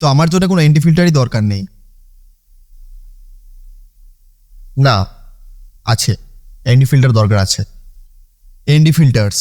তো আমার জন্য কোনো এনডি ফিল্টারই দরকার নেই। না, আছে, এনডি ফিল্টার দরকার আছে। ND filters,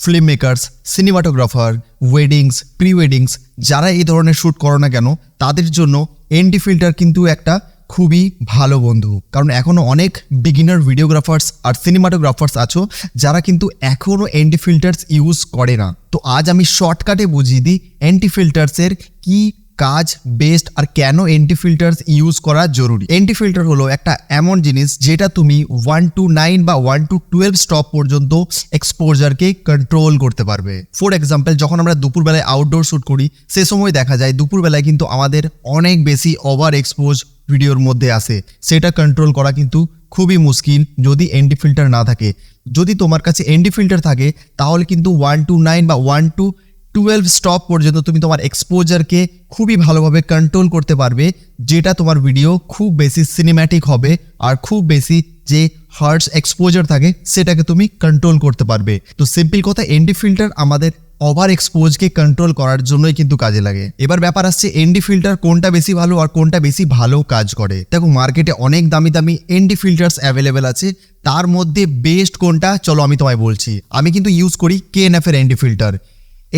film makers, cinematographer, weddings, pre weddings, যারা এই ধরনের শ্যুট করো না কেন তাদের জন্য এনডি ফিল্টার কিন্তু একটা খুবই ভালো বন্ধু। কারণ এখনও অনেক বিগিনার ভিডিওগ্রাফার্স আর সিনেমাটোগ্রাফার্স আছো যারা কিন্তু এখনও এনডি ফিল্টার্স ইউজ করে না। তো আজ আমি শর্টকাটে বুঝিয়ে দিই এনডি ফিল্টার্সের কি কাজ, বেস্ট আর কেন এনডি ফিল্টার্স ইউজ করা জরুরি। এনডি ফিল্টার হলো একটা এমন জিনিস যেটা তুমি 1 to 9 বা 1 to 12 স্টপ পর্যন্ত এক্সপোজারকে কন্ট্রোল করতে পারবে। ফর এক্সাম্পল, যখন আমরা দুপুরবেলায় আউটডোর শ্যুট করি সে সময় দেখা যায় দুপুরবেলায় কিন্তু আমাদের অনেক বেশি ওভার এক্সপোজ ভিডিওর মধ্যে আসে, সেটা কন্ট্রোল করা কিন্তু খুবই মুশকিল যদি এনডি ফিল্টার না থাকে। যদি তোমার কাছে এনডি ফিল্টার থাকে তাহলে কিন্তু 1 to 9 বা 1 to 12 স্টপ পর্যন্ত তুমি তোমার এক্সপোজারকে খুবই ভালোভাবে কন্ট্রোল করতে পারবে, যেটা তোমার ভিডিও খুব বেশি সিনেম্যাটিক হবে আর খুব বেশি যে হার্টস এক্সপোজার থাকে সেটাকে তুমি কন্ট্রোল করতে পারবে। তো সিম্পল কথা, এনডি ফিল্টার আমাদের ওভার এক্সপোজকে কন্ট্রোল করার জন্যই কিন্তু কাজে লাগে। এবার ব্যাপার আসছে এনডি ফিল্টার কোনটা বেশি ভালো আর কোনটা বেশি ভালো কাজ করে। দেখো, মার্কেটে অনেক দামি দামি এনডি ফিল্টার্স অ্যাভেলেবেল আছে, তার মধ্যে বেস্ট কোনটা চলো আমি তোমায় বলছি। আমি কিন্তু ইউজ করি KNF এর এনডি ফিল্টার।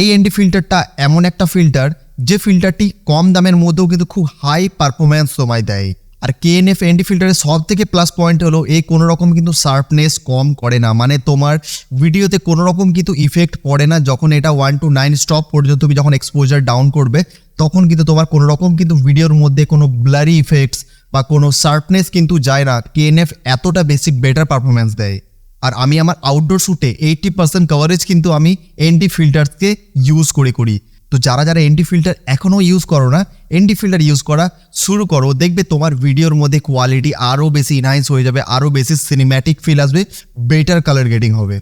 এই এনডি ফিল্টারটা এমন একটা ফিল্টার যে ফিল্টারটি কম দামের মধ্যেও কিন্তু খুব হাই পারফরম্যান্স তোমায় দেয়। আর KNF এনডি ফিল্টারের সব থেকে প্লাস পয়েন্ট হলো এই কোনো রকম কিন্তু শার্পনেস কম করে না, মানে তোমার ভিডিওতে কোনো রকম কিন্তু ইফেক্ট পড়ে না। যখন এটা 1 to 9 স্টপ পর্যন্ত তুমি যখন এক্সপোজার ডাউন করবে তখন কিন্তু তোমার কোনো রকম কিন্তু ভিডিওর মধ্যে কোনো ব্লারি ইফেক্টস বা কোনো শার্পনেস কিন্তু যায় না। KNF এতটা বেসিক বেটার পারফরম্যান্স দেয়। আর আমি আমার আউটডোর শ্যুটে 80% কভারেজ কিন্তু আমি এনডি ফিল্টারকে ইউজ করি। তো যারা যারা এনডি ফিল্টার এখনও ইউজ করো না, এনডি ফিল্টার ইউজ করা শুরু করো, দেখবে তোমার ভিডিওর মধ্যে কোয়ালিটি আরও বেশি ইনহ্যান্স হয়ে যাবে, আরও বেশি সিনেম্যাটিক ফিল আসবে, বেটার কালার গ্রেডিং হবে।